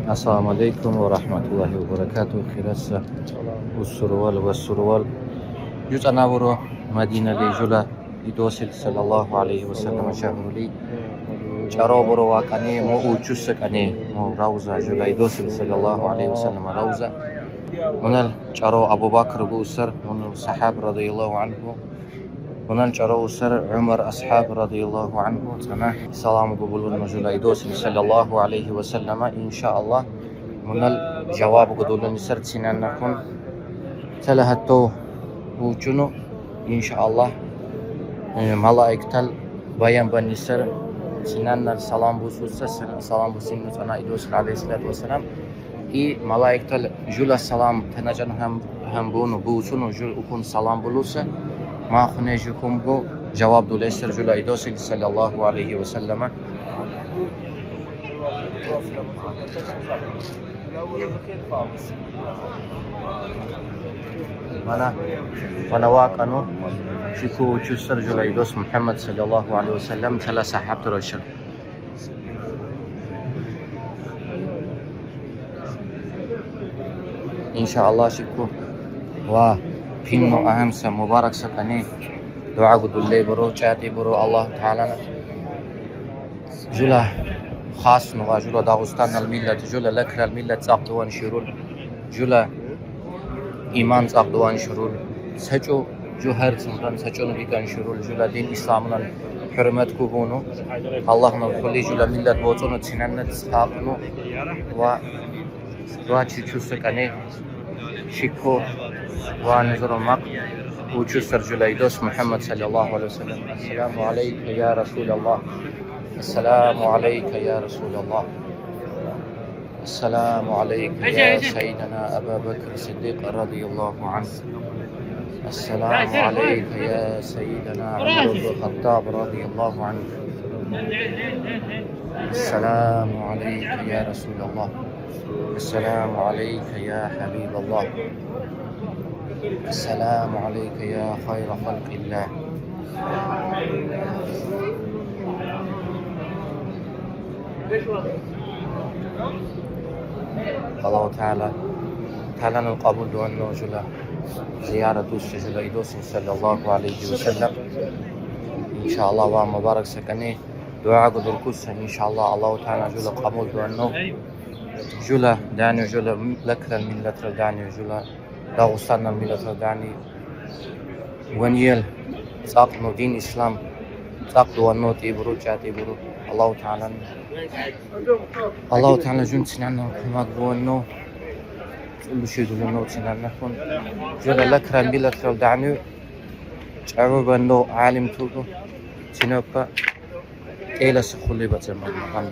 السلام عليكم ورحمة الله وبركاته. خلاصة والسروال جزء نابرو مدينة لجولة يدوسل صلى الله عليه وسلم شهر لي شارو برو واقاني مو اوچوسك اني مو روزة جولة يدوسل صلى الله عليه وسلم روزة من شارو أبو بكر بوسر من الصحاب رضي الله عنه من شارو سر عمر أصحاب رضي الله عنه سنة سلام قبول جولة يدوسل صلى الله عليه وسلم إن شاء الله من الجواب قدول نسر سنان نكون تلهتو وجنو إن شاء الله ملائكة بيان بنسر سنان السلام بوسوسة سلام بوسينو أنا إدوس عليه الصلاة والسلام إي ملائكة جل السلام تنجن هم بونو بوسونو جل أكون سلام بلوسة ما خنيجكم بو جواب دوليسر جل إدوس صلى الله عليه وسلم mana واقعنا شكو جسر جل إدوس محمد صلى الله عليه وسلم ثلاثة حبت رشل إن شاء الله شكو وفينو أهم سا مبارك سكني دعاء قد اللي برو جاتي برو الله تعالى جل خاص نوا جل داغستان الملة جل لكر الملة تقدوان شرول جل إيمان تقدوان شرول سجو جوهر سمران سجو نبيكان شرول جل دين إسلامنا حرمت كوبونو الله نبخلي جل ملة بوتونو تنانة تساقنو وچي چوسكاني شكو ونظر مق وچوسر جل إدوس محمد صلى الله عليه وسلم السلام عليك يا رسول الله السلام عليك يا رسول الله السلام عليك يا سيدنا أبا بكر الصديق رضي الله عنه السلام عليك يا سيدنا عمر بن الخطاب رضي الله عنه السلام عليك يا رسول الله السلام عليك يا حبيب الله السلام عليك يا خير خلق الله الله تعالى القبول دعونا جل زيارة دوست جل إدوس صلى الله عليه وسلم إن شاء الله ومبارك سكني دعاء قدر كوسا إن شاء الله الله تعالى جل قبول دعونا جل داني جل لكر الملة داني جل داغستان الملة داني ونيل ساقنو دين إسلام ساقدو ونو تيبرو جاتي برو الله تعالى جون سنانا كما قلنا كل شيء دولنا سنانا كون جل لكرا بلا كرا دعنو تعرف أنه عالم توقو سنوبا إلى سخولي بتمام